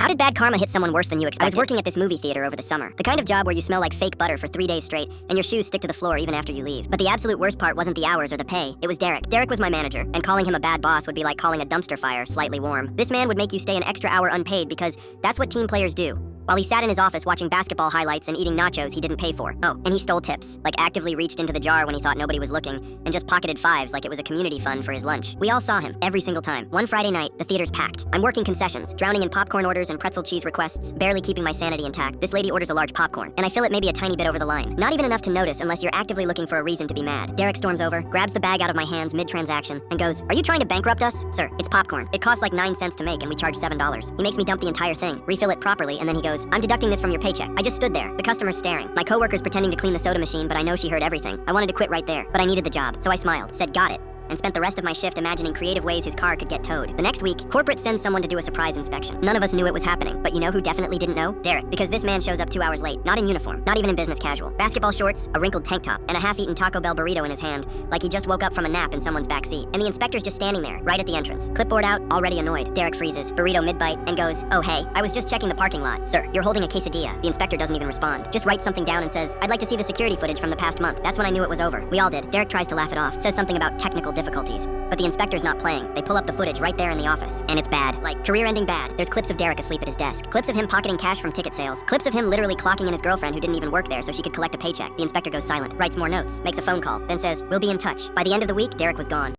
How did bad karma hit someone worse than you expected? I was working at this movie theater over the summer. The kind of job where you smell like fake butter for 3 days straight, and your shoes stick to the floor even after you leave. But the absolute worst part wasn't the hours or the pay. It was Derek. Derek was my manager, and calling him a bad boss would be like calling a dumpster fire slightly warm. This man would make you stay an extra hour unpaid because that's what team players do. While he sat in his office watching basketball highlights and eating nachos he didn't pay for. Oh, and he stole tips, like actively reached into the jar when he thought nobody was looking, and just pocketed fives like it was a community fund for his lunch. We all saw him, every single time. One Friday night, the theater's packed. I'm working concessions, drowning in popcorn orders and pretzel cheese requests, barely keeping my sanity intact. This lady orders a large popcorn, and I fill it maybe a tiny bit over the line. Not even enough to notice unless you're actively looking for a reason to be mad. Derek storms over, grabs the bag out of my hands mid-transaction, and goes, "Are you trying to bankrupt us? Sir, it's popcorn. It costs like 9 cents to make and we charge $7. He makes me dump the entire thing, refill it properly, and then he goes, "I'm deducting this from your paycheck." I just stood there, the customer's staring. My coworker's pretending to clean the soda machine, but I know she heard everything. I wanted to quit right there, but I needed the job, so I smiled, said got it, and spent the rest of my shift imagining creative ways his car could get towed. The next week, corporate sends someone to do a surprise inspection. None of us knew it was happening, but you know who definitely didn't know? Derek, because this man shows up 2 hours late, not in uniform, not even in business casual. Basketball shorts, a wrinkled tank top, and a half-eaten Taco Bell burrito in his hand, like he just woke up from a nap in someone's backseat. And the inspector's just standing there, right at the entrance. Clipboard out, already annoyed. Derek freezes, burrito mid-bite, and goes, "Oh hey, I was just checking the parking lot. Sir, you're holding a quesadilla." The inspector doesn't even respond. Just writes something down and says, "I'd like to see the security footage from the past month." That's when I knew it was over. We all did. Derek tries to laugh it off, says something about technical difficulties. But the inspector's not playing. They pull up the footage right there in the office. And it's bad. Like, career-ending bad. There's clips of Derek asleep at his desk. Clips of him pocketing cash from ticket sales. Clips of him literally clocking in his girlfriend who didn't even work there so she could collect a paycheck. The inspector goes silent, writes more notes, makes a phone call, then says, "We'll be in touch." By the end of the week, Derek was gone.